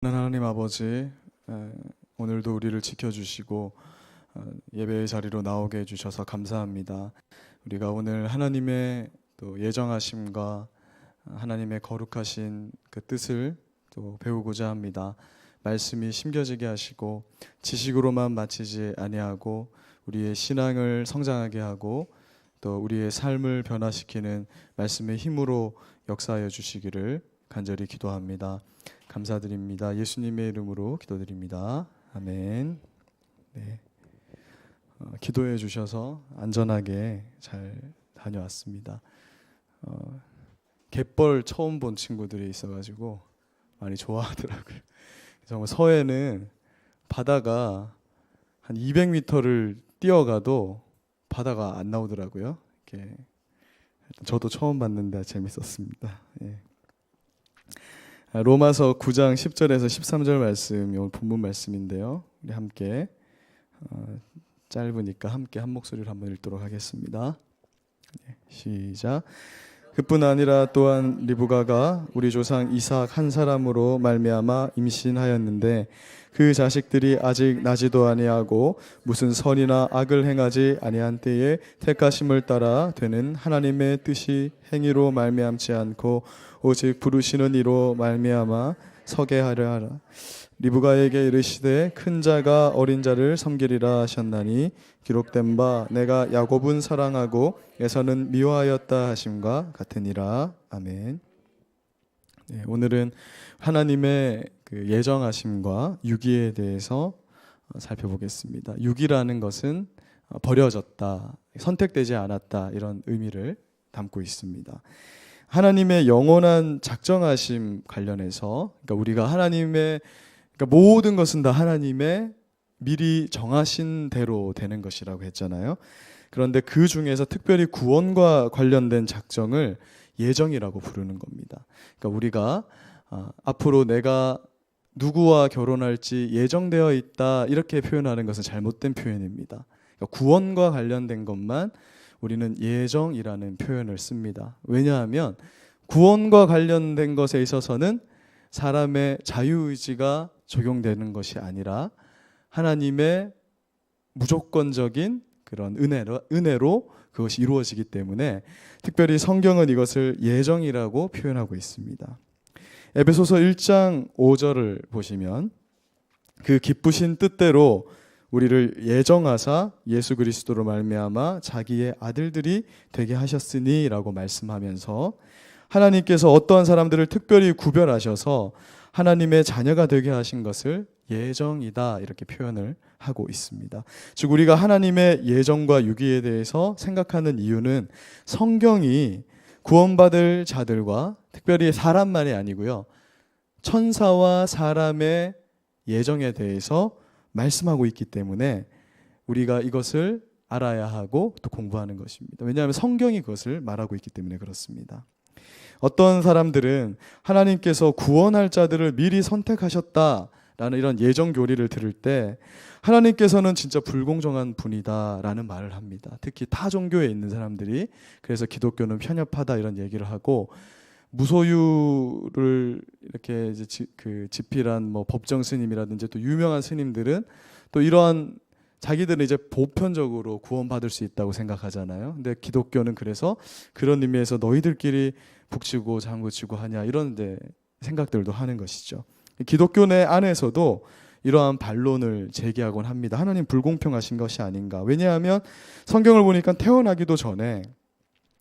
하나님 아버지, 오늘도 우리를 지켜주시고 예배의 자리로 나오게 해주셔서 감사합니다. 우리가 오늘 하나님의 또 예정하심과 하나님의 거룩하신 그 뜻을 또 배우고자 합니다. 말씀이 심겨지게 하시고 지식으로만 마치지 아니하고 우리의 신앙을 성장하게 하고 또 우리의 삶을 변화시키는 말씀의 힘으로 역사하여 주시기를 간절히 기도합니다. 감사드립니다. 예수님의 이름으로 기도드립니다. 아멘. 네. 기도해 주셔서 안전하게 잘 다녀왔습니다. 갯벌 처음 본 친구들이 있어가지고 많이 좋아하더라고요. 정말 서해는 바다가 한 200m를 뛰어가도 바다가 안 나오더라고요. 이렇게 저도 처음 봤는데 재밌었습니다. 예. 로마서 9장 10절에서 13절 말씀이 오늘 본문 말씀인데요. 우리 함께 짧으니까 함께 한 목소리로 한번 읽도록 하겠습니다. 시작. 그뿐 아니라 또한 리브가가 우리 조상 이삭 한 사람으로 말미암아 임신하였는데 그 자식들이 아직 나지도 아니하고 무슨 선이나 악을 행하지 아니한 때에 택하심을 따라 되는 하나님의 뜻이 행위로 말미암지 않고 오직 부르시는 이로 말미암아 서게 하려 하라. 리브가에게 이르시되 큰 자가 어린 자를 섬기리라 하셨나니 기록된 바 내가 야곱은 사랑하고 에서는 미워하였다 하심과 같으니라. 아멘. 네, 오늘은 하나님의 그 예정하심과 유기에 대해서 살펴보겠습니다. 유기라는 것은 버려졌다, 선택되지 않았다 이런 의미를 담고 있습니다. 하나님의 영원한 작정하심 관련해서 그러니까 우리가 하나님의 모든 것은 다 하나님의 미리 정하신 대로 되는 것이라고 했잖아요. 그런데 그 중에서 특별히 구원과 관련된 작정을 예정이라고 부르는 겁니다. 그러니까 우리가 앞으로 내가 누구와 결혼할지 예정되어 있다 이렇게 표현하는 것은 잘못된 표현입니다. 그러니까 구원과 관련된 것만 우리는 예정이라는 표현을 씁니다. 왜냐하면 구원과 관련된 것에 있어서는 사람의 자유의지가 적용되는 것이 아니라 하나님의 무조건적인 그런 은혜로 그것이 이루어지기 때문에 특별히 성경은 이것을 예정이라고 표현하고 있습니다. 에베소서 1장 5절을 보시면 그 기쁘신 뜻대로 우리를 예정하사 예수 그리스도로 말미암아 자기의 아들들이 되게 하셨으니라고 말씀하면서 하나님께서 어떠한 사람들을 특별히 구별하셔서 하나님의 자녀가 되게 하신 것을 예정이다 이렇게 표현을 하고 있습니다. 즉 우리가 하나님의 예정과 유기에 대해서 생각하는 이유는 성경이 구원받을 자들과 특별히 사람만이 아니고요, 천사와 사람의 예정에 대해서 말씀하고 있기 때문에 우리가 이것을 알아야 하고 또 공부하는 것입니다. 왜냐하면 성경이 그것을 말하고 있기 때문에 그렇습니다. 어떤 사람들은 하나님께서 구원할 자들을 미리 선택하셨다라는 이런 예정 교리를 들을 때 하나님께서는 진짜 불공정한 분이다라는 말을 합니다. 특히 타 종교에 있는 사람들이 그래서 기독교는 편협하다 이런 얘기를 하고 무소유를 이렇게 이제 그 집필한 뭐 법정 스님이라든지 또 유명한 스님들은 또 이러한 자기들은 이제 보편적으로 구원받을 수 있다고 생각하잖아요. 근데 기독교는 그래서 그런 의미에서 너희들끼리 북치고 장구치고 하냐 이런 생각들도 하는 것이죠. 기독교 내 안에서도 이러한 반론을 제기하곤 합니다. 하나님 불공평하신 것이 아닌가. 왜냐하면 성경을 보니까 태어나기도 전에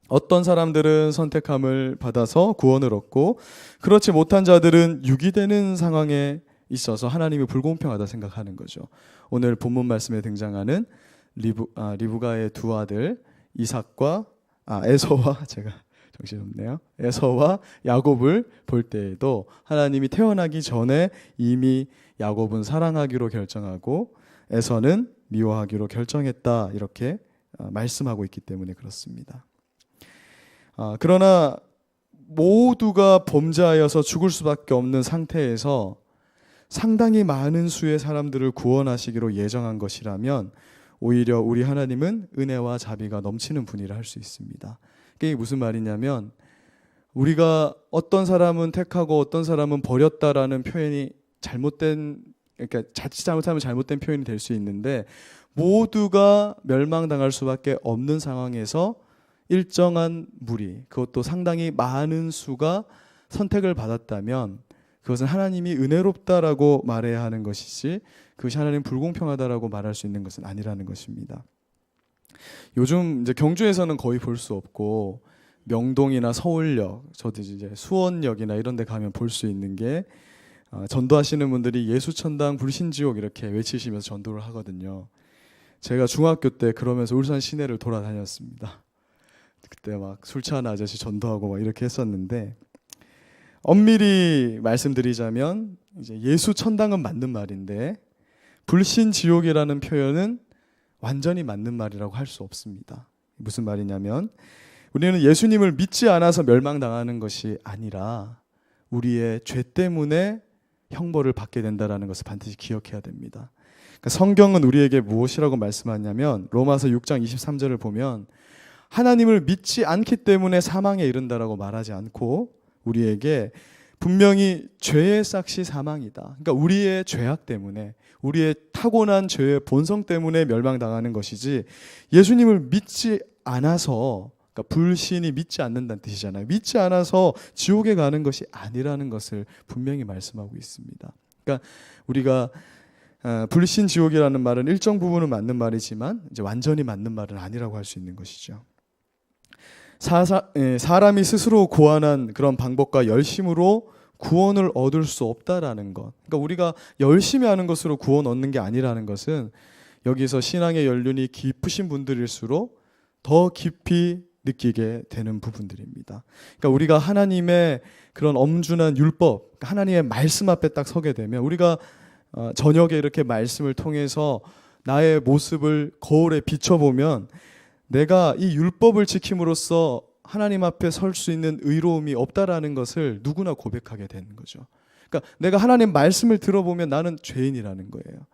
어떤 사람들은 선택함을 받아서 구원을 얻고 그렇지 못한 자들은 유기되는 상황에 있어서 하나님이 불공평하다 생각하는 거죠. 오늘 본문 말씀에 등장하는 리브가의 두 아들 이삭과 에서와 제가 정신없네요. 에서와 야곱을 볼 때에도 하나님이 태어나기 전에 이미 야곱은 사랑하기로 결정하고 에서는 미워하기로 결정했다 이렇게 말씀하고 있기 때문에 그렇습니다. 그러나 모두가 범죄하여서 죽을 수밖에 없는 상태에서 상당히 많은 수의 사람들을 구원하시기로 예정한 것이라면 오히려 우리 하나님은 은혜와 자비가 넘치는 분이라 할 수 있습니다. 이게 무슨 말이냐면 우리가 어떤 사람은 택하고 어떤 사람은 버렸다라는 표현이 그러니까 자칫 잘못하면 잘못된 표현이 될 수 있는데, 모두가 멸망당할 수밖에 없는 상황에서 일정한 무리, 그것도 상당히 많은 수가 선택을 받았다면 그것은 하나님이 은혜롭다라고 말해야 하는 것이지, 그것이 하나님 불공평하다라고 말할 수 있는 것은 아니라는 것입니다. 요즘 이제 경주에서는 거의 볼 수 없고, 명동이나 서울역, 저도 이제 수원역이나 이런 데 가면 볼 수 있는 게, 전도하시는 분들이 예수천당 불신지옥 이렇게 외치시면서 전도를 하거든요. 제가 중학교 때 그러면서 울산 시내를 돌아다녔습니다. 그때 막 술 취한 아저씨 전도하고 막 이렇게 했었는데, 엄밀히 말씀드리자면 이제 예수천당은 맞는 말인데 불신지옥이라는 표현은 완전히 맞는 말이라고 할 수 없습니다. 무슨 말이냐면, 우리는 예수님을 믿지 않아서 멸망당하는 것이 아니라 우리의 죄 때문에 형벌을 받게 된다는 것을 반드시 기억해야 됩니다. 그러니까 성경은 우리에게 무엇이라고 말씀하냐면, 로마서 6장 23절을 보면 하나님을 믿지 않기 때문에 사망에 이른다라고 말하지 않고 우리에게 분명히 죄의 싹이 사망이다. 그러니까 우리의 죄악 때문에, 우리의 타고난 죄의 본성 때문에 멸망당하는 것이지, 예수님을 믿지 않아서, 그러니까 불신이 믿지 않는다는 뜻이잖아요. 믿지 않아서 지옥에 가는 것이 아니라는 것을 분명히 말씀하고 있습니다. 그러니까 우리가 불신 지옥이라는 말은 일정 부분은 맞는 말이지만 이제 완전히 맞는 말은 아니라고 할 수 있는 것이죠. 사람이 스스로 고안한 그런 방법과 열심으로 구원을 얻을 수 없다라는 것. 그러니까 우리가 열심히 하는 것으로 구원 얻는 게 아니라는 것은, 여기서 신앙의 연륜이 깊으신 분들일수록 더 깊이 느끼게 되는 부분들입니다. 그러니까 우리가 하나님의 그런 엄준한 율법, 하나님의 말씀 앞에 딱 서게 되면, 우리가 저녁에 이렇게 말씀을 통해서 나의 모습을 거울에 비춰보면 내가 이 율법을 지킴으로써 하나님 앞에 설 수 있는 의로움이 없다라는 것을 누구나 고백하게 되는 거죠. 그러니까 내가 하나님 말씀을 들어보면 나는 죄인이라는 거예요.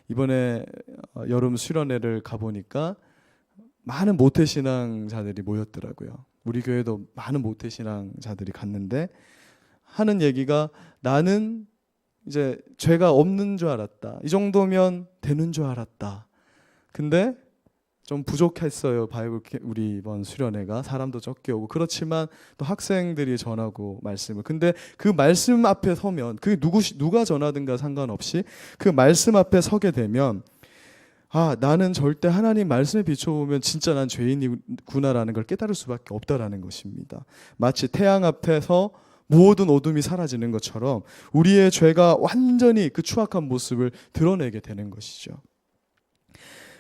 이번에 여름 수련회를 가보니까 많은 모태신앙자들이 모였더라고요. 우리 교회도 많은 모태신앙자들이 갔는데 하는 얘기가, 나는 이제 죄가 없는 줄 알았다. 이 정도면 되는 줄 알았다. 근데 좀 부족했어요. 바이블 우리 이번 수련회가 사람도 적게 오고, 그렇지만 또 학생들이 전하고 말씀을, 근데 그 말씀 앞에 서면, 그게 누가 전하든가 상관없이 그 말씀 앞에 서게 되면, 나는 절대 하나님 말씀에 비춰보면 진짜 난 죄인이구나라는 걸 깨달을 수밖에 없다라는 것입니다. 마치 태양 앞에서 모든 어둠이 사라지는 것처럼 우리의 죄가 완전히 그 추악한 모습을 드러내게 되는 것이죠.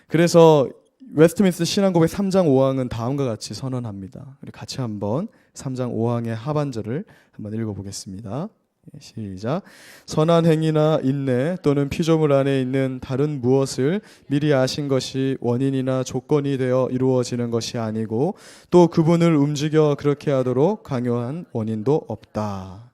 그래서 웨스트민스터 신앙고백 3장 5항은 다음과 같이 선언합니다. 우리 같이 한번 3장 5항의 하반절을 한번 읽어보겠습니다. 시작. 선한 행위나 인내 또는 피조물 안에 있는 다른 무엇을 미리 아신 것이 원인이나 조건이 되어 이루어지는 것이 아니고, 또 그분을 움직여 그렇게 하도록 강요한 원인도 없다.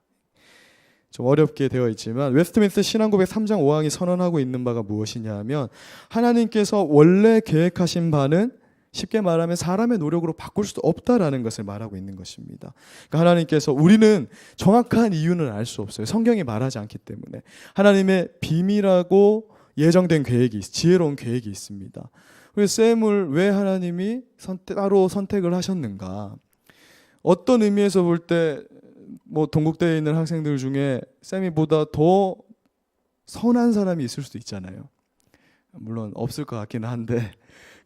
좀 어렵게 되어 있지만 웨스트민스터 신앙고백 3장 5항이 선언하고 있는 바가 무엇이냐 하면, 하나님께서 원래 계획하신 바는 쉽게 말하면 사람의 노력으로 바꿀 수도 없다라는 것을 말하고 있는 것입니다. 그러니까 하나님께서, 우리는 정확한 이유는 알 수 없어요. 성경이 말하지 않기 때문에. 하나님의 비밀하고 예정된 계획이, 지혜로운 계획이 있습니다. 그래서 쌤을 왜 하나님이 따로 선택을 하셨는가? 어떤 의미에서 볼 때 뭐 동국대에 있는 학생들 중에 쌤이보다 더 선한 사람이 있을 수도 있잖아요. 물론 없을 것 같기는 한데,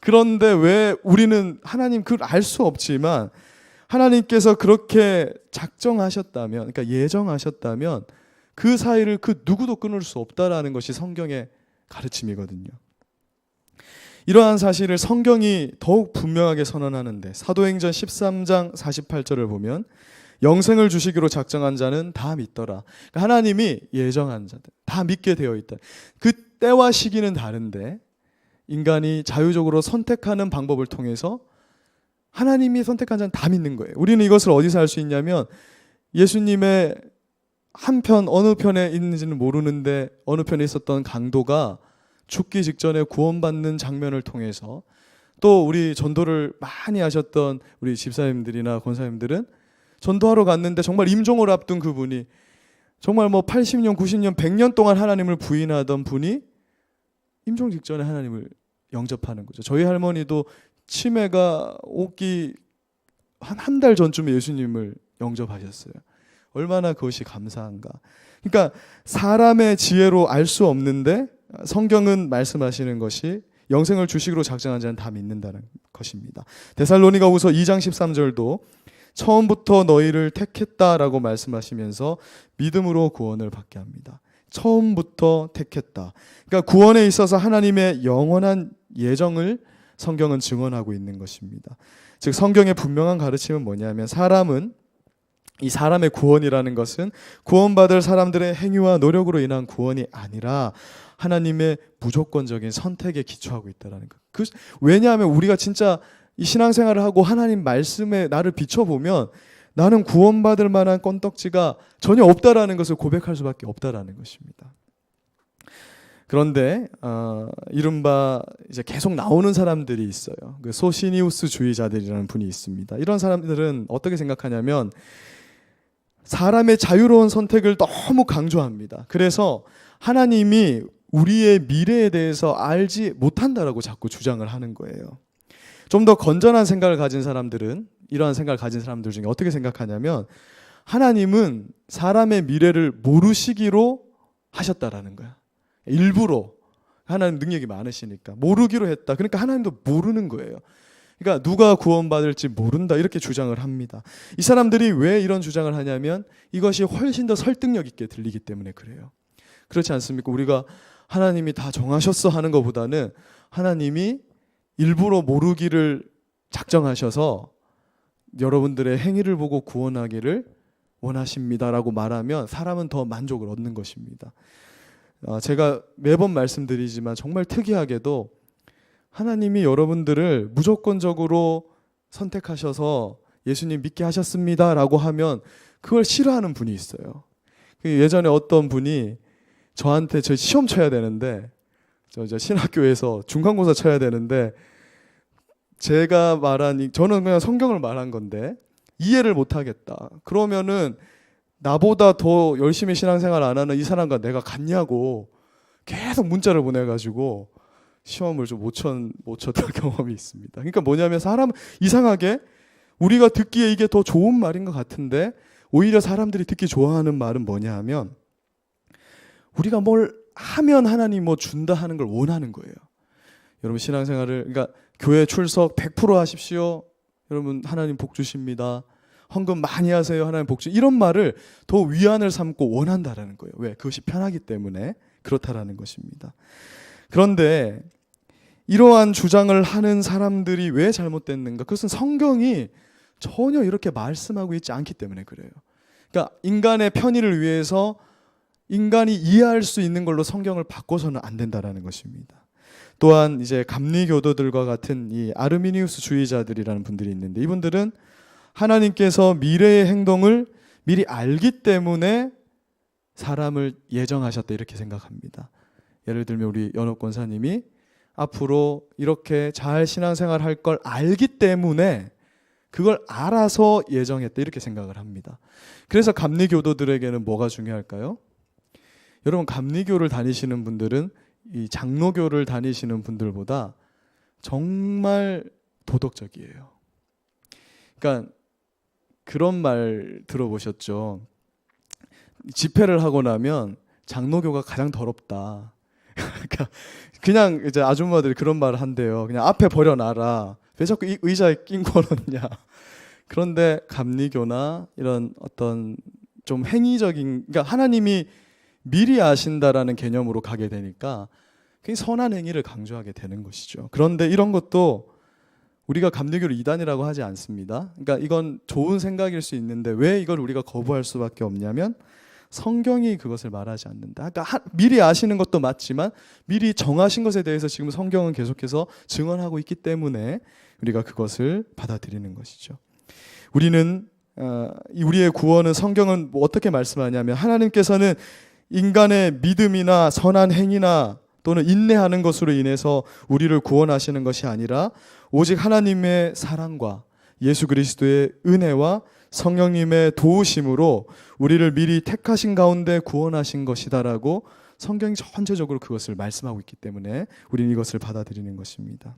그런데 왜 우리는 하나님 그걸 알 수 없지만 하나님께서 그렇게 작정하셨다면, 그러니까 예정하셨다면 그 사이를 그 누구도 끊을 수 없다라는 것이 성경의 가르침이거든요. 이러한 사실을 성경이 더욱 분명하게 선언하는데, 사도행전 13장 48절을 보면 영생을 주시기로 작정한 자는 다 믿더라. 그러니까 하나님이 예정한 자들 다 믿게 되어 있다. 그 때와 시기는 다른데 인간이 자유적으로 선택하는 방법을 통해서 하나님이 선택한 자는 다 믿는 거예요. 우리는 이것을 어디서 알 수 있냐면, 예수님의 한편 어느 편에 있는지는 모르는데 어느 편에 있었던 강도가 죽기 직전에 구원받는 장면을 통해서, 또 우리 전도를 많이 하셨던 우리 집사님들이나 권사님들은 전도하러 갔는데 정말 임종을 앞둔 그분이 정말 뭐 80년, 90년, 100년 동안 하나님을 부인하던 분이 임종 직전에 하나님을 영접하는 거죠. 저희 할머니도 치매가 오기 한 달 전쯤에 예수님을 영접하셨어요. 얼마나 그것이 감사한가. 그러니까 사람의 지혜로 알 수 없는데 성경은 말씀하시는 것이 영생을 주식으로 작정한 자는 다 믿는다는 것입니다. 데살로니가후서 2장 13절도 처음부터 너희를 택했다라고 말씀하시면서 믿음으로 구원을 받게 합니다. 처음부터 택했다. 그러니까 구원에 있어서 하나님의 영원한 예정을 성경은 증언하고 있는 것입니다. 즉 성경의 분명한 가르침은 뭐냐면 이 사람의 구원이라는 것은 구원받을 사람들의 행위와 노력으로 인한 구원이 아니라 하나님의 무조건적인 선택에 기초하고 있다는 것. 왜냐하면 우리가 진짜 이 신앙생활을 하고 하나님 말씀에 나를 비춰보면 나는 구원받을 만한 건덕지가 전혀 없다라는 것을 고백할 수밖에 없다라는 것입니다. 그런데 이른바 이제 계속 나오는 사람들이 있어요. 그 소시니우스 주의자들이라는 분이 있습니다. 이런 사람들은 어떻게 생각하냐면 사람의 자유로운 선택을 너무 강조합니다. 그래서 하나님이 우리의 미래에 대해서 알지 못한다라고 자꾸 주장을 하는 거예요. 좀 더 건전한 생각을 가진 사람들은 이러한 생각을 가진 사람들 중에 어떻게 생각하냐면 하나님은 사람의 미래를 모르시기로 하셨다라는 거야. 일부러. 하나님 능력이 많으시니까 모르기로 했다. 그러니까 하나님도 모르는 거예요. 그러니까 누가 구원받을지 모른다 이렇게 주장을 합니다. 이 사람들이 왜 이런 주장을 하냐면 이것이 훨씬 더 설득력 있게 들리기 때문에 그래요. 그렇지 않습니까? 우리가 하나님이 다 정하셨어 하는 것보다는 하나님이 일부러 모르기를 작정하셔서 여러분들의 행위를 보고 구원하기를 원하십니다라고 말하면 사람은 더 만족을 얻는 것입니다. 제가 매번 말씀드리지만 정말 특이하게도 하나님이 여러분들을 무조건적으로 선택하셔서 예수님 믿게 하셨습니다라고 하면 그걸 싫어하는 분이 있어요. 예전에 어떤 분이 저한테 저 시험 쳐야 되는데 저 신학교에서 중간고사 쳐야 되는데 제가 저는 그냥 성경을 말한 건데 이해를 못하겠다. 그러면은 나보다 더 열심히 신앙생활 안 하는 이 사람과 내가 같냐고 계속 문자를 보내가지고 시험을 좀 못 쳤던 경험이 있습니다. 그러니까 뭐냐면 사람 이상하게 우리가 듣기에 이게 더 좋은 말인 것 같은데 오히려 사람들이 듣기 좋아하는 말은 뭐냐 하면 우리가 뭘 하면 하나님 뭐 준다 하는 걸 원하는 거예요. 여러분 신앙생활을 그러니까 교회 출석 100% 하십시오. 여러분 하나님 복 주십니다. 헌금 많이 하세요. 하나님 복 주. 이런 말을 더 위안을 삼고 원한다라는 거예요. 왜? 그것이 편하기 때문에 그렇다라는 것입니다. 그런데 이러한 주장을 하는 사람들이 왜 잘못됐는가? 그것은 성경이 전혀 이렇게 말씀하고 있지 않기 때문에 그래요. 그러니까 인간의 편의를 위해서 인간이 이해할 수 있는 걸로 성경을 바꿔서는 안 된다라는 것입니다. 또한 이제 감리교도들과 같은 이 아르미니우스 주의자들이라는 분들이 있는데 이분들은 하나님께서 미래의 행동을 미리 알기 때문에 사람을 예정하셨다 이렇게 생각합니다. 예를 들면 우리 연옥 권사님이 앞으로 이렇게 잘 신앙생활 할 걸 알기 때문에 그걸 알아서 예정했다 이렇게 생각을 합니다. 그래서 감리교도들에게는 뭐가 중요할까요? 여러분 감리교를 다니시는 분들은 이 장로교를 다니시는 분들보다 정말 도덕적이에요. 그러니까 그런 말 들어보셨죠? 집회를 하고 나면 장로교가 가장 더럽다. 그러니까 그냥 이제 아줌마들이 그런 말을 한대요. 그냥 앞에 버려놔라. 왜 자꾸 이 의자에 낀 거느냐. 그런데 감리교나 이런 어떤 좀 행위적인, 그러니까 하나님이 미리 아신다라는 개념으로 가게 되니까 굉장히 선한 행위를 강조하게 되는 것이죠. 그런데 이런 것도 우리가 감리교를 이단이라고 하지 않습니다. 그러니까 이건 좋은 생각일 수 있는데 왜 이걸 우리가 거부할 수밖에 없냐면 성경이 그것을 말하지 않는다. 그러니까 미리 아시는 것도 맞지만 미리 정하신 것에 대해서 지금 성경은 계속해서 증언하고 있기 때문에 우리가 그것을 받아들이는 것이죠. 우리는 우리의 구원은 성경은 어떻게 말씀하냐면 하나님께서는 인간의 믿음이나 선한 행위나 또는 인내하는 것으로 인해서 우리를 구원하시는 것이 아니라 오직 하나님의 사랑과 예수 그리스도의 은혜와 성령님의 도우심으로 우리를 미리 택하신 가운데 구원하신 것이다라고 성경이 전체적으로 그것을 말씀하고 있기 때문에 우리는 이것을 받아들이는 것입니다.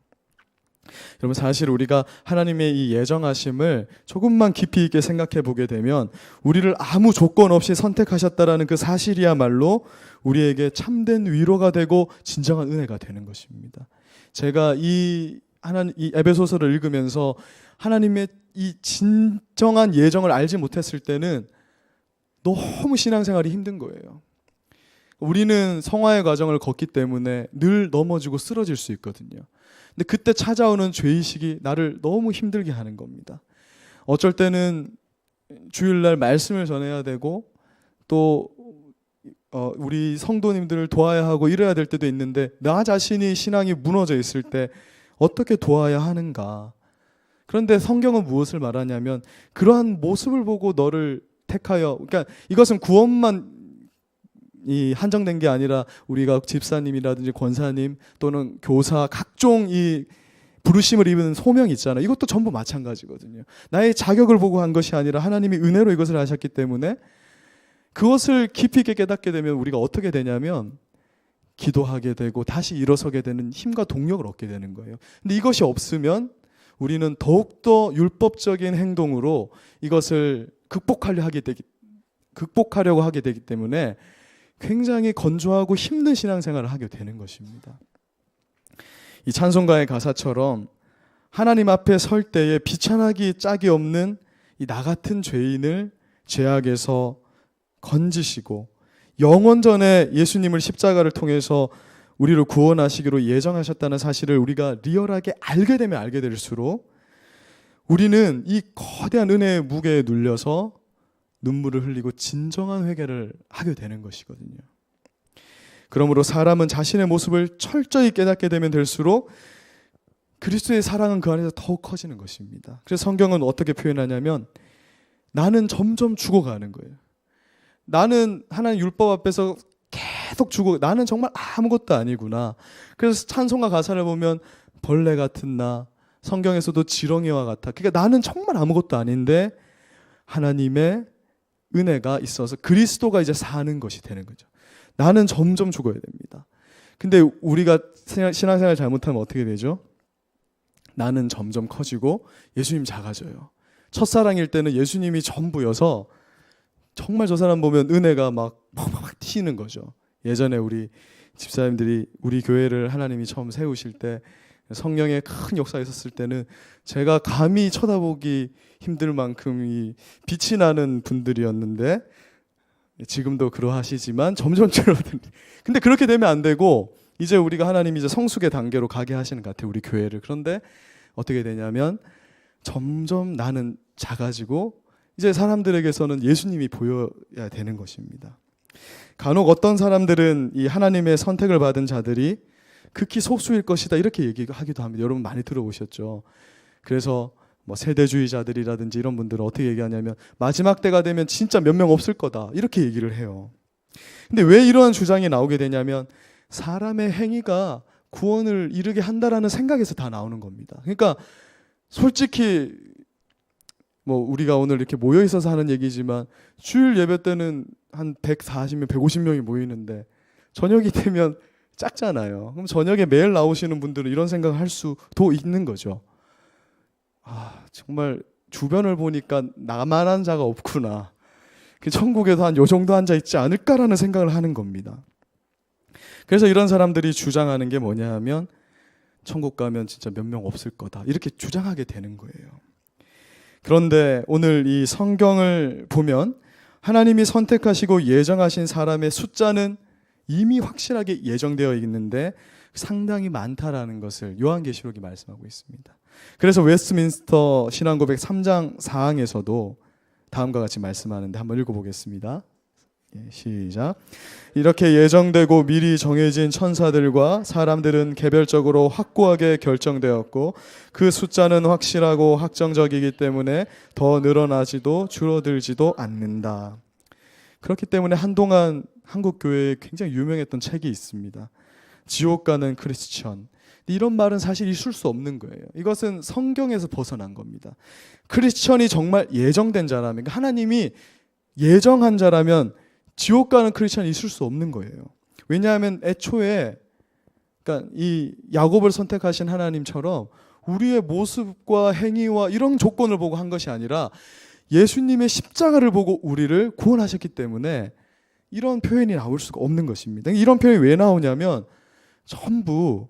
여러분, 사실 우리가 하나님의 이 예정하심을 조금만 깊이 있게 생각해 보게 되면 우리를 아무 조건 없이 선택하셨다라는 그 사실이야말로 우리에게 참된 위로가 되고 진정한 은혜가 되는 것입니다. 제가 이 에베소서를 읽으면서 하나님의 이 진정한 예정을 알지 못했을 때는 너무 신앙생활이 힘든 거예요. 우리는 성화의 과정을 걷기 때문에 늘 넘어지고 쓰러질 수 있거든요. 근데 그때 찾아오는 죄의식이 나를 너무 힘들게 하는 겁니다. 어쩔 때는 주일날 말씀을 전해야 되고 또 우리 성도님들을 도와야 하고 이래야 될 때도 있는데 나 자신이 신앙이 무너져 있을 때 어떻게 도와야 하는가. 그런데 성경은 무엇을 말하냐면 그러한 모습을 보고 너를 택하여, 그러니까 이것은 구원만 한정된 게 아니라 우리가 집사님이라든지 권사님 또는 교사 각종 이 부르심을 입은 소명이 있잖아요. 이것도 전부 마찬가지거든요. 나의 자격을 보고 한 것이 아니라 하나님이 은혜로 이것을 하셨기 때문에 그것을 깊이 있게 깨닫게 되면 우리가 어떻게 되냐면 기도하게 되고 다시 일어서게 되는 힘과 동력을 얻게 되는 거예요. 근데 이것이 없으면 우리는 더욱더 율법적인 행동으로 이것을 극복하려고 하게 되기 때문에 굉장히 건조하고 힘든 신앙생활을 하게 되는 것입니다. 이 찬송가의 가사처럼 하나님 앞에 설 때에 비천하기 짝이 없는 이 나 같은 죄인을 죄악에서 건지시고 영원전에 예수님을 십자가를 통해서 우리를 구원하시기로 예정하셨다는 사실을 우리가 리얼하게 알게 되면 알게 될수록 우리는 이 거대한 은혜의 무게에 눌려서 눈물을 흘리고 진정한 회개를 하게 되는 것이거든요. 그러므로 사람은 자신의 모습을 철저히 깨닫게 되면 될수록 그리스도의 사랑은 그 안에서 더욱 커지는 것입니다. 그래서 성경은 어떻게 표현하냐면 나는 점점 죽어가는 거예요. 나는 하나님 율법 앞에서 계속 나는 정말 아무것도 아니구나. 그래서 찬송가 가사를 보면 벌레 같은 나, 성경에서도 지렁이와 같아. 그러니까 나는 정말 아무것도 아닌데 하나님의 은혜가 있어서 그리스도가 이제 사는 것이 되는 거죠. 나는 점점 죽어야 됩니다. 근데 우리가 신앙생활 잘못하면 어떻게 되죠? 나는 점점 커지고 예수님 작아져요. 첫사랑일 때는 예수님이 전부여서 정말 저 사람 보면 은혜가 막 튀는 거죠. 예전에 우리 집사님들이 우리 교회를 하나님이 처음 세우실 때 성령의 큰 역사가 있었을 때는 제가 감히 쳐다보기 힘들 만큼 이 빛이 나는 분들이었는데 지금도 그러하시지만 점점 줄어드는. 근데 그렇게 되면 안 되고 이제 우리가 하나님이 이제 성숙의 단계로 가게 하시는 것 같아요, 우리 교회를. 그런데 어떻게 되냐면 점점 나는 작아지고 이제 사람들에게서는 예수님이 보여야 되는 것입니다. 간혹 어떤 사람들은 이 하나님의 선택을 받은 자들이 극히 소수일 것이다 이렇게 얘기하기도 합니다. 여러분 많이 들어보셨죠? 그래서 뭐 세대주의자들이라든지 이런 분들은 어떻게 얘기하냐면 마지막 때가 되면 진짜 몇 명 없을 거다 이렇게 얘기를 해요. 근데 왜 이러한 주장이 나오게 되냐면 사람의 행위가 구원을 이루게 한다라는 생각에서 다 나오는 겁니다. 그러니까 솔직히 뭐 우리가 오늘 이렇게 모여 있어서 하는 얘기지만 주일 예배 때는 한 140명, 150명이 모이는데 저녁이 되면 작잖아요. 그럼 저녁에 매일 나오시는 분들은 이런 생각을 할 수도 있는 거죠. 아, 정말 주변을 보니까 나만한 자가 없구나. 그 천국에도 한 요 정도 앉아 있지 않을까라는 생각을 하는 겁니다. 그래서 이런 사람들이 주장하는 게 뭐냐 하면 천국 가면 진짜 몇 명 없을 거다. 이렇게 주장하게 되는 거예요. 그런데 오늘 이 성경을 보면 하나님이 선택하시고 예정하신 사람의 숫자는 이미 확실하게 예정되어 있는데 상당히 많다라는 것을 요한계시록이 말씀하고 있습니다. 그래서 웨스트민스터 신앙고백 3장 4항에서도 다음과 같이 말씀하는데 한번 읽어보겠습니다. 시작. 이렇게 예정되고 미리 정해진 천사들과 사람들은 개별적으로 확고하게 결정되었고 그 숫자는 확실하고 확정적이기 때문에 더 늘어나지도 줄어들지도 않는다. 그렇기 때문에 한동안 한국 교회에 굉장히 유명했던 책이 있습니다. 지옥 가는 크리스천. 이런 말은 사실 있을 수 없는 거예요. 이것은 성경에서 벗어난 겁니다. 크리스천이 정말 예정된 자라면, 그러니까 하나님이 예정한 자라면 지옥 가는 크리스천이 있을 수 없는 거예요. 왜냐하면 애초에 그러니까 이 야곱을 선택하신 하나님처럼 우리의 모습과 행위와 이런 조건을 보고 한 것이 아니라 예수님의 십자가를 보고 우리를 구원하셨기 때문에 이런 표현이 나올 수가 없는 것입니다. 이런 표현이 왜 나오냐면 전부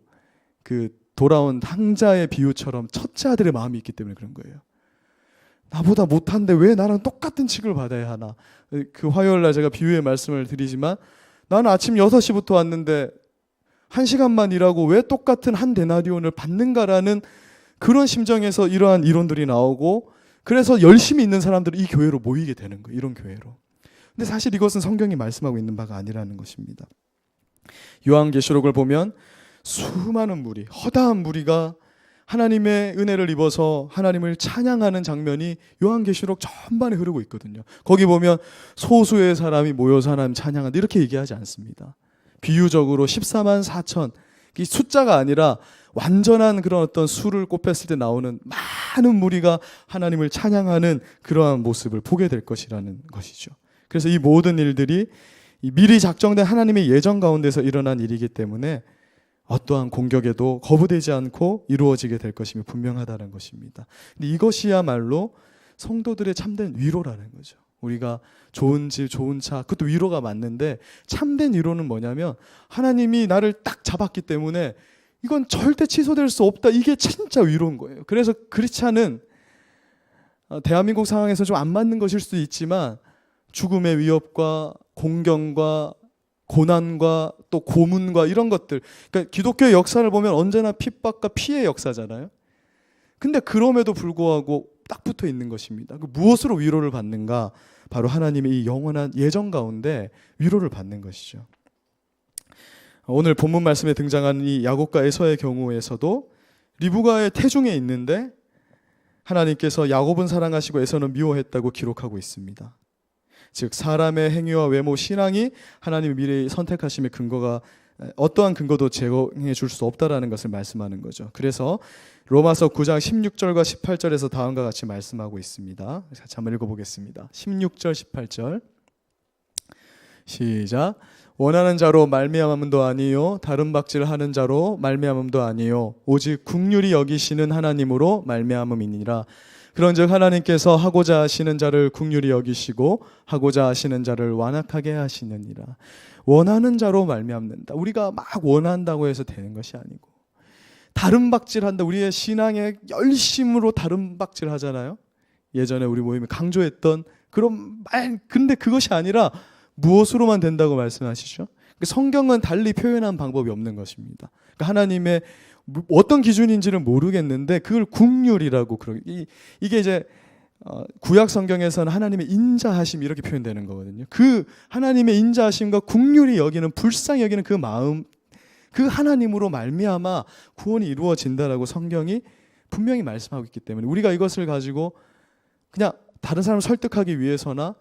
그 돌아온 황자의 비유처럼 첫째 아들의 마음이 있기 때문에 그런 거예요. 나보다 못한데 왜 나랑 똑같은 칙을 받아야 하나. 그 화요일 날 제가 비유의 말씀을 드리지만 나는 아침 6시부터 왔는데 1시간만 일하고 왜 똑같은 한 데나리온을 받는가라는 그런 심정에서 이러한 이론들이 나오고, 그래서 열심히 있는 사람들이 이 교회로 모이게 되는 거예요. 이런 교회로. 근데 사실 이것은 성경이 말씀하고 있는 바가 아니라는 것입니다. 요한계시록을 보면 수많은 무리, 허다한 무리가 하나님의 은혜를 입어서 하나님을 찬양하는 장면이 요한계시록 전반에 흐르고 있거든요. 거기 보면 소수의 사람이 모여서 하나님 찬양한다 이렇게 얘기하지 않습니다. 비유적으로 14만 4천, 이 숫자가 아니라 완전한 그런 어떤 수를 곱했을 때 나오는 많은 무리가 하나님을 찬양하는 그러한 모습을 보게 될 것이라는 것이죠. 그래서 이 모든 일들이 미리 작정된 하나님의 예정 가운데서 일어난 일이기 때문에 어떠한 공격에도 거부되지 않고 이루어지게 될 것임이 분명하다는 것입니다. 근데 이것이야말로 성도들의 참된 위로라는 거죠. 우리가 좋은 집, 좋은 차, 그것도 위로가 맞는데 참된 위로는 뭐냐면 하나님이 나를 딱 잡았기 때문에 이건 절대 취소될 수 없다. 이게 진짜 위로인 거예요. 그래서 크리스찬은 대한민국 상황에서 좀 안 맞는 것일 수도 있지만 죽음의 위협과 공경과 고난과 또 고문과 이런 것들, 그러니까 기독교의 역사를 보면 언제나 핍박과 피해의 역사잖아요. 근데 그럼에도 불구하고 딱 붙어 있는 것입니다. 무엇으로 위로를 받는가? 바로 하나님의 이 영원한 예정 가운데 위로를 받는 것이죠. 오늘 본문 말씀에 등장하는 이 야곱과 에서의 경우에서도 리브가의 태중에 있는데 하나님께서 야곱은 사랑하시고 에서는 미워했다고 기록하고 있습니다. 즉 사람의 행위와 외모, 신앙이 하나님의 미래의 선택하심의 근거가 어떠한 근거도 제공해 줄 수 없다라는 것을 말씀하는 거죠. 그래서 로마서 9장 16절과 18절에서 다음과 같이 말씀하고 있습니다. 같이 한번 읽어보겠습니다. 16절 18절 시작. 원하는 자로 말미암음도 아니요 다른 박질하는 자로 말미암음도 아니요 오직 긍휼히 여기시는 하나님으로 말미암음이니라. 그런즉 하나님께서 하고자 하시는 자를 긍휼히 여기시고 하고자 하시는 자를 완악하게 하시느니라. 원하는 자로 말미암는다. 우리가 막 원한다고 해서 되는 것이 아니고 다른 박질한다. 우리의 신앙의 열심으로 다른 박질하잖아요. 예전에 우리 모임에 강조했던 그런 말, 근데 그것이 아니라 무엇으로만 된다고 말씀하시죠? 성경은 달리 표현한 방법이 없는 것입니다. 그러니까 하나님의 어떤 기준인지는 모르겠는데 그걸 긍휼이라고 그러고 이게 이제 구약 성경에서는 하나님의 인자하심 이렇게 표현되는 거거든요. 그 하나님의 인자하심과 긍휼히 여기는 불쌍히 여기는 그 마음, 그 하나님으로 말미암아 구원이 이루어진다라고 성경이 분명히 말씀하고 있기 때문에 우리가 이것을 가지고 그냥 다른 사람을 설득하기 위해서나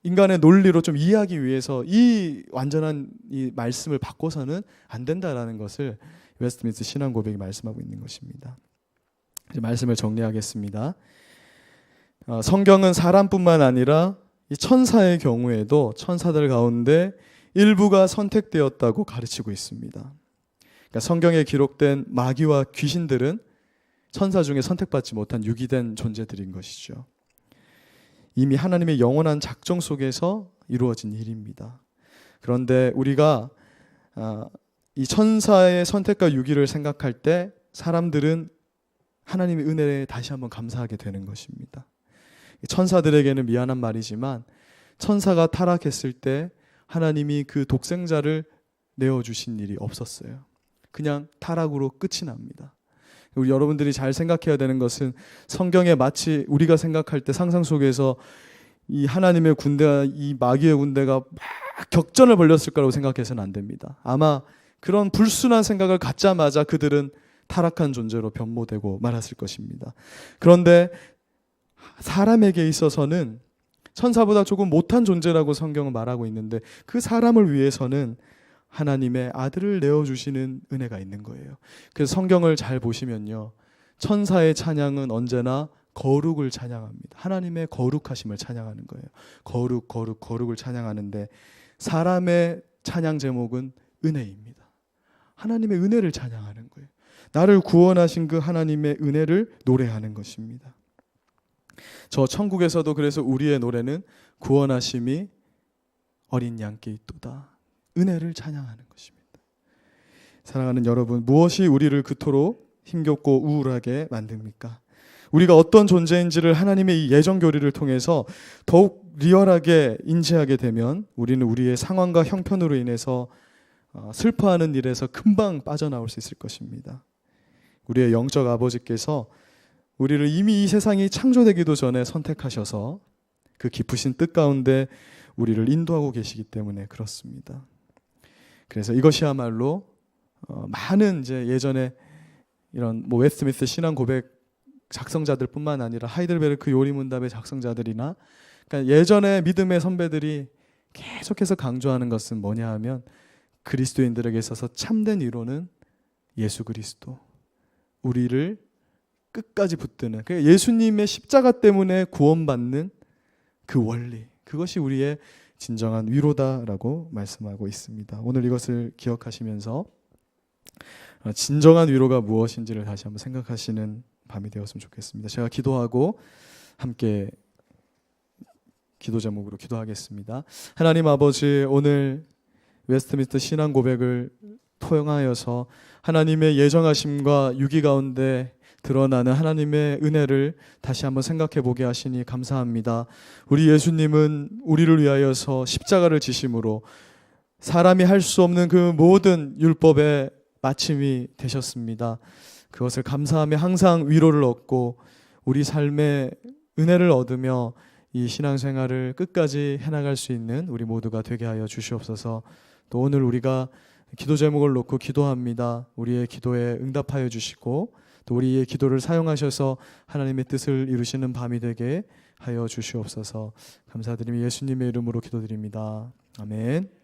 인간의 논리로 좀 이해하기 위해서 이 완전한 이 말씀을 바꿔서는 안 된다라는 것을 웨스트민스터 신앙 고백이 말씀하고 있는 것입니다. 이제 말씀을 정리하겠습니다. 성경은 사람뿐만 아니라 이 천사의 경우에도 천사들 가운데 일부가 선택되었다고 가르치고 있습니다. 그러니까 성경에 기록된 마귀와 귀신들은 천사 중에 선택받지 못한 유기된 존재들인 것이죠. 이미 하나님의 영원한 작정 속에서 이루어진 일입니다. 그런데 우리가 이 천사의 선택과 유기를 생각할 때 사람들은 하나님의 은혜에 다시 한번 감사하게 되는 것입니다. 천사들에게는 미안한 말이지만 천사가 타락했을 때 하나님이 그 독생자를 내어주신 일이 없었어요. 그냥 타락으로 끝이 납니다. 우리 여러분들이 잘 생각해야 되는 것은 성경에 마치 우리가 생각할 때 상상 속에서 이 하나님의 군대와 이 마귀의 군대가 막 격전을 벌였을 거라고 생각해서는 안 됩니다. 아마 그런 불순한 생각을 갖자마자 그들은 타락한 존재로 변모되고 말았을 것입니다. 그런데 사람에게 있어서는 천사보다 조금 못한 존재라고 성경은 말하고 있는데 그 사람을 위해서는 하나님의 아들을 내어주시는 은혜가 있는 거예요. 그래서 성경을 잘 보시면요, 천사의 찬양은 언제나 거룩을 찬양합니다. 하나님의 거룩하심을 찬양하는 거예요. 거룩, 거룩, 거룩을 찬양하는데 사람의 찬양 제목은 은혜입니다. 하나님의 은혜를 찬양하는 거예요. 나를 구원하신 그 하나님의 은혜를 노래하는 것입니다. 저 천국에서도 그래서 우리의 노래는 구원하심이 어린 양께 있도다. 은혜를 찬양하는 것입니다. 사랑하는 여러분, 무엇이 우리를 그토록 힘겹고 우울하게 만듭니까? 우리가 어떤 존재인지를 하나님의 이 예정 교리를 통해서 더욱 리얼하게 인지하게 되면 우리는 우리의 상황과 형편으로 인해서 슬퍼하는 일에서 금방 빠져나올 수 있을 것입니다. 우리의 영적 아버지께서 우리를 이미 이 세상이 창조되기도 전에 선택하셔서 그 깊으신 뜻 가운데 우리를 인도하고 계시기 때문에 그렇습니다. 그래서 이것이야말로 많은 이제 예전에 이런 웨스트민스터 신앙 고백 작성자들뿐만 아니라 하이델베르크 요리문답의 작성자들이나, 그러니까 예전의 믿음의 선배들이 계속해서 강조하는 것은 뭐냐 하면 그리스도인들에게 있어서 참된 위로는 예수 그리스도, 우리를 끝까지 붙드는, 그러니까 예수님의 십자가 때문에 구원받는 그 원리, 그것이 우리의 진정한 위로다라고 말씀하고 있습니다. 오늘 이것을 기억하시면서 진정한 위로가 무엇인지를 다시 한번 생각하시는 밤이 되었으면 좋겠습니다. 제가 기도하고 함께 기도 제목으로 기도하겠습니다. 하나님 아버지, 오늘 웨스트민스터 신앙 고백을 통하여서 하나님의 예정하심과 유기 가운데 드러나는 하나님의 은혜를 다시 한번 생각해 보게 하시니 감사합니다. 우리 예수님은 우리를 위하여서 십자가를 지심으로 사람이 할 수 없는 그 모든 율법의 마침이 되셨습니다. 그것을 감사하며 항상 위로를 얻고 우리 삶에 은혜를 얻으며 이 신앙생활을 끝까지 해나갈 수 있는 우리 모두가 되게 하여 주시옵소서. 또 오늘 우리가 기도 제목을 놓고 기도합니다. 우리의 기도에 응답하여 주시고 또 우리의 기도를 사용하셔서 하나님의 뜻을 이루시는 밤이 되게 하여 주시옵소서. 감사드리며 예수님의 이름으로 기도드립니다. 아멘.